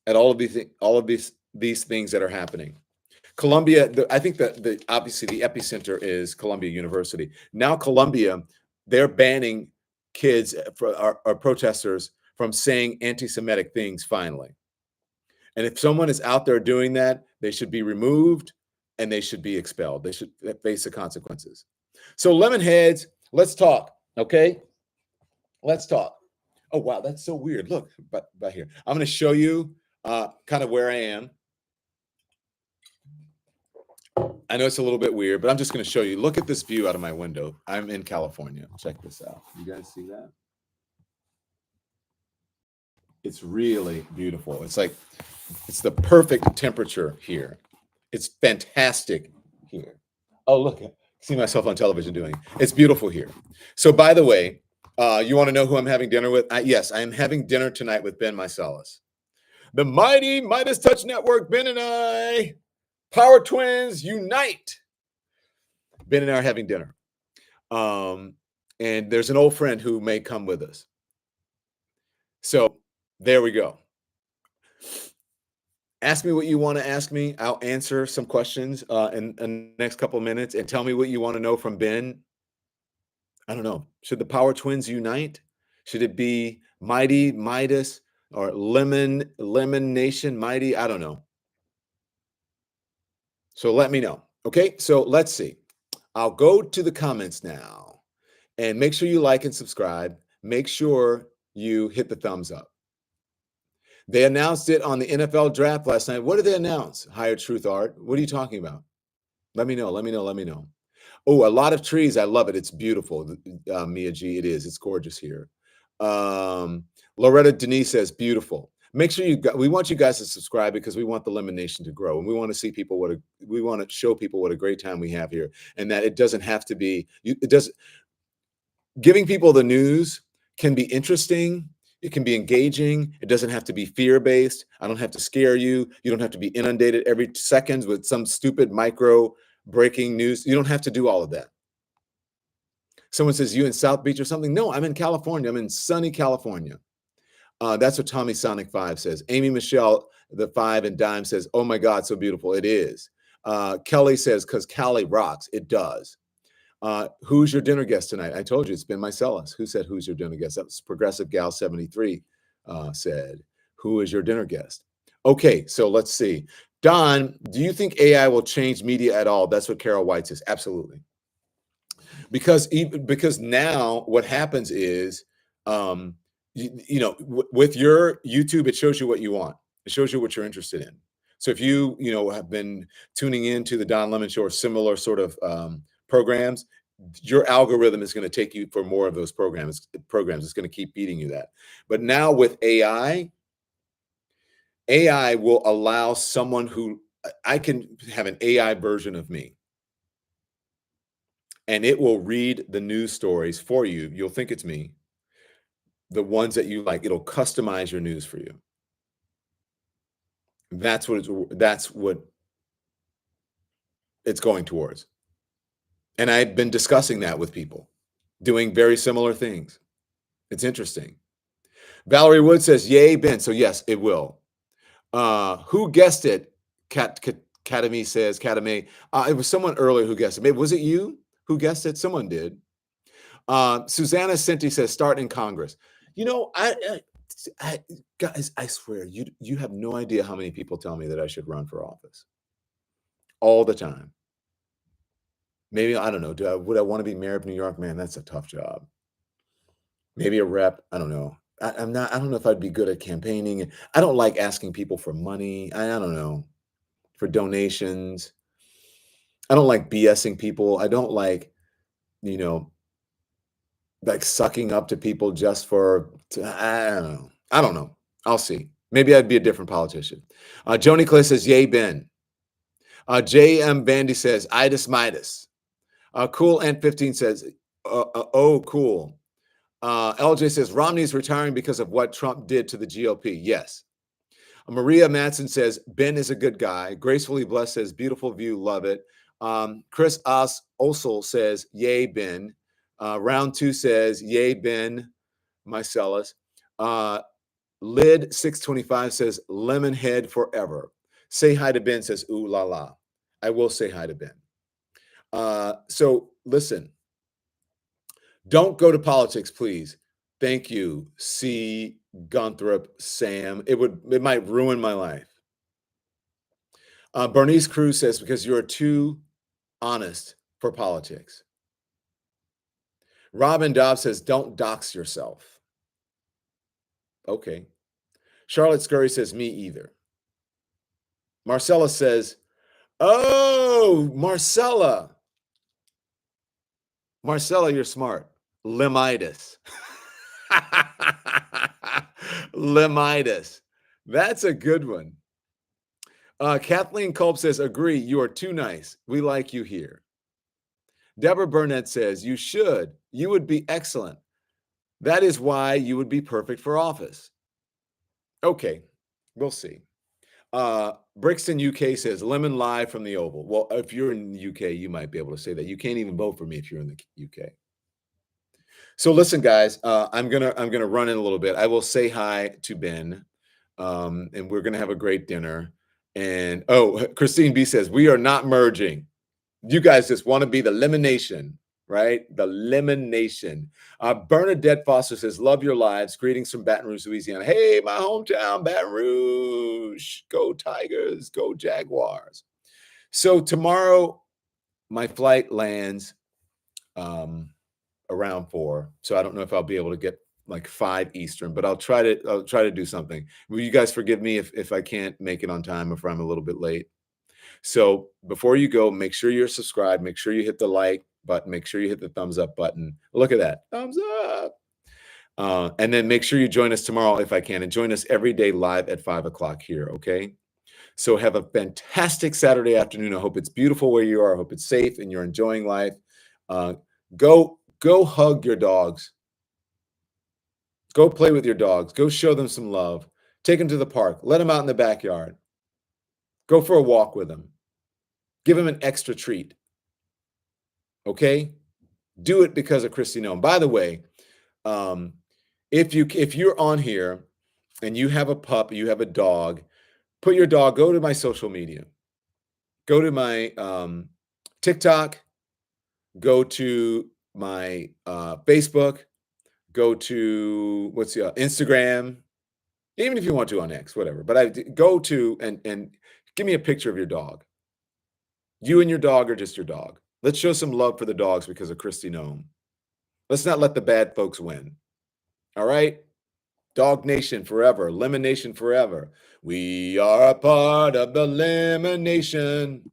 at all of these things that are happening. Columbia, I think that obviously the epicenter is Columbia University. Now Columbia, they're banning kids or protesters from saying anti-Semitic things finally. And if someone is out there doing that, they should be removed and they should be expelled. They should face the consequences. So Lemonheads, let's talk, okay? Let's talk. Oh, wow, that's so weird. Look, but here. I'm going to show you kind of where I am. I know it's a little bit weird, but I'm just going to show you. Look at this view out of my window. I'm in California. Check this out. You guys see that? It's really beautiful. It's the perfect temperature here. It's fantastic here. Oh, look, see myself on television doing it. It's beautiful here. So, by the way, you want to know who I'm having dinner with? Yes, I am having dinner tonight with Ben Meiselas. The mighty Midas Touch Network, Ben and I, Power Twins unite. Ben and I are having dinner. And there's an old friend who may come with us. So there we go. Ask me what you want to ask me. I'll answer some questions in the next couple of minutes, and tell me what you want to know from Ben. I don't know. Should the Power Twins unite? Should it be Mighty Midas or Lemon Nation Mighty? I don't know. So let me know. Okay, so let's see. I'll go to the comments now, and make sure you like and subscribe. Make sure you hit the thumbs up. They announced it on the NFL draft last night. What did they announce? Higher Truth Art. What are you talking about? Let me know. Let me know. Let me know. Oh, a lot of trees. I love it. It's beautiful. Mia G. It is. It's gorgeous here. Loretta Denise says, beautiful. Make sure we want you guys to subscribe because we want the Lemon Nation to grow. And we want to see people we want to show people what a great time we have here. And that it doesn't have to be, giving people the news can be interesting. It can be engaging. It doesn't have to be fear-based. I don't have to scare you. You don't have to be inundated every second with some stupid micro breaking news. You don't have to do all of that. Someone says, you in South Beach or something? No, I'm in California. I'm in sunny California. That's what Tommy Sonic 5 says. Amy Michelle, the 5 and Dime says, oh my God, so beautiful. It is. Kelly says, because Cali rocks. It does. Who's your dinner guest tonight? I told you it's Ben Meiselas. Who said, who's your dinner guest? That was Progressive Gal 73 said, who is your dinner guest? Okay, so let's see. Don, do you think AI will change media at all? That's what Carol White says. Absolutely. Because now what happens is, with your YouTube, it shows you what you want. It shows you what you're interested in. So if you have been tuning into the Don Lemon Show or similar sort of programs, your algorithm is going to take you for more of those programs. It's going to keep feeding you that. But now with AI will allow someone who I can have an AI version of me, and it will read the news stories for you. You'll think it's me. The ones that you like, it'll customize your news for you. That's what it's going towards. And I've been discussing that with people, doing very similar things. It's interesting. Valerie Wood says, yay, Ben. So yes, it will. Who guessed it? Katame says, Katame. It was someone earlier who guessed it. Maybe was it you who guessed it? Someone did. Susanna Cinti says, start in Congress. Guys, I swear, you have no idea how many people tell me that I should run for office. All the time. Maybe, I don't know. Would I want to be mayor of New York? Man, that's a tough job. Maybe a rep. I don't know. I don't know if I'd be good at campaigning. I don't like asking people for money. I don't know, for donations. I don't like BSing people. I don't like, like sucking up to people just for, I don't know. I'll see. Maybe I'd be a different politician. Joni Clay says, yay, Ben. J.M. Vandy says, Itis Midas. Cool Ant 15 says, oh, cool. LJ says, Romney's retiring because of what Trump did to the GOP. Yes. Maria Matson says, Ben is a good guy. Gracefully Blessed says, beautiful view, love it. Chris Osel says, yay, Ben. Round 2 says, yay, Ben Mycelis. Lid 625 says, lemon head forever. Say hi to Ben says, ooh la la. I will say hi to Ben. So listen, don't go to politics, please. Thank you, C. Gunthrop, Sam. It might ruin my life. Bernice Cruz says, because you're too honest for politics. Robin Dobbs says, don't dox yourself. Okay. Charlotte Scurry says, me either. Marcella says, oh, Marcella. Marcella, you're smart. Lemmitis. Lemmitis. That's a good one. Kathleen Culp says, agree, you are too nice. We like you here. Deborah Burnett says, you should. You would be excellent. That is why you would be perfect for office. Okay, we'll see. Brixton UK says, lemon live from the Oval. Well, if you're in the UK, you might be able to say that. You can't even vote for me if you're in the UK. So listen, guys, I'm gonna run in a little bit. I will say hi to Ben, and we're gonna have a great dinner. And Christine B says, we are not merging. You guys just want to be the Lemonation, right? The Lemonation. Bernadette Foster says, love your lives. Greetings from Baton Rouge, Louisiana. Hey, my hometown, Baton Rouge. Go Tigers, go Jaguars. So tomorrow, my flight lands around 4. So I don't know if I'll be able to get like 5 Eastern, but I'll try to do something. Will you guys forgive me if I can't make it on time, if I'm a little bit late? So before you go, make sure you're subscribed. Make sure you hit the like button. Make sure you hit the thumbs up button. Look at that. Thumbs up. And then make sure you join us tomorrow if I can. And join us every day live at 5 o'clock here, okay? So have a fantastic Saturday afternoon. I hope it's beautiful where you are. I hope it's safe and you're enjoying life. Go hug your dogs. Go play with your dogs. Go show them some love. Take them to the park. Let them out in the backyard. Go for a walk with them. Give them an extra treat. Okay? Do it because of Kristi Noem. By the way, if you're on here and you have a pup, you have a dog, put your dog, go to my social media. Go to my TikTok, go to my Facebook, go to Instagram, even if you want to on X, whatever. But go to and give me a picture of your dog. You and your dog or just your dog. Let's show some love for the dogs because of Kristi Noem. Let's not let the bad folks win. All right? Dog Nation forever. Lemon Nation forever. We are a part of the Lemon Nation.